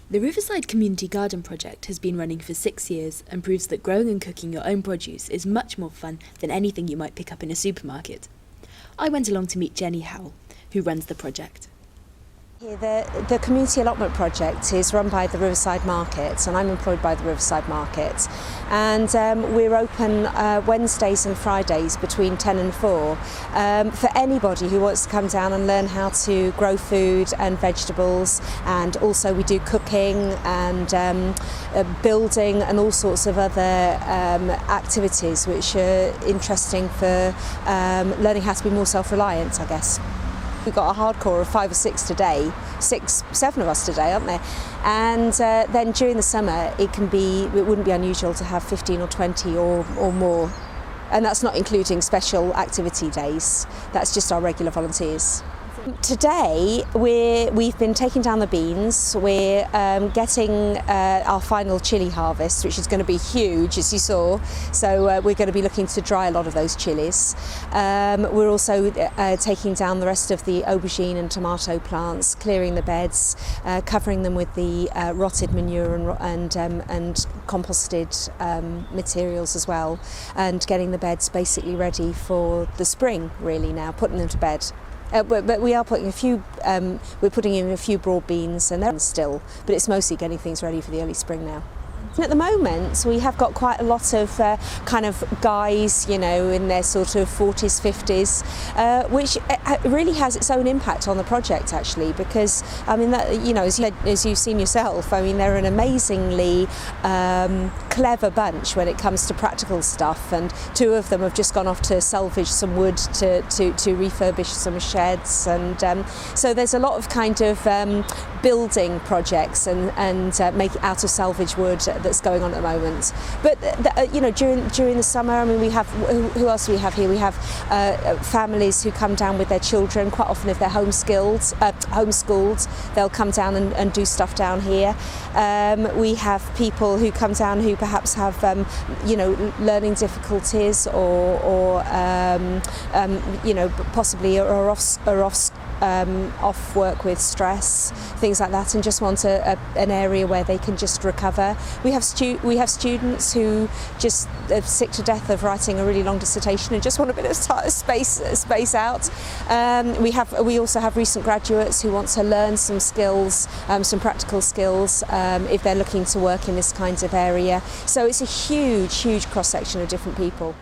The Riverside Community Garden Project has been running for 6 years and proves that growing and cooking your own produce is much more fun than anything you might pick up in a supermarket. I went along to meet Jenny Howell, who runs the project. The Community Allotment Project is run by the Riverside Market, and I'm employed by the Riverside Market, and we're open Wednesdays and Fridays between 10 and 4 for anybody who wants to come down and learn how to grow food and vegetables, and also we do cooking and building and all sorts of other activities which are interesting for learning how to be more self-reliant, I guess. We've got a hardcore of 5 or 6 today, 7 of us today, aren't there? And then during the summer, it wouldn't be unusual to have 15 or 20 or more. And that's not including special activity days. That's just our regular volunteers. Today we've been taking down the beans. We're getting our final chilli harvest, which is going to be huge, as you saw. So we're going to be looking to dry a lot of those chilies. We're also taking down the rest of the aubergine and tomato plants, clearing the beds, covering them with the rotted manure and composted materials as well, and getting the beds basically ready for the spring. Really now, putting them to bed. But we are putting we're putting in a few broad beans, and they're still, but it's mostly getting things ready for the early spring now. At the moment, we have got quite a lot of kind of guys, you know, in their sort of 40s, 50s, which really has its own impact on the project, actually, because, I mean, that, you know, as you've seen yourself, I mean, they're an amazingly clever bunch when it comes to practical stuff, and 2 of them have just gone off to salvage some wood to refurbish some sheds, and so there's a lot of kind of building projects and make out of salvage wood that's going on at the moment. But you know, during the summer, I mean, we have, who else do we have here? We have families who come down with their children. Quite often, if they're homeschooled, they'll come down and do stuff down here. We have people who come down who perhaps have you know, learning difficulties or you know, possibly are off work with stress, things like that, and just want an area where they can just recover. We have students who just are sick to death of writing a really long dissertation and just want a bit of space out. We also have recent graduates who want to learn some skills, some practical skills, if they're looking to work in this kind of area. So it's a huge cross section of different people.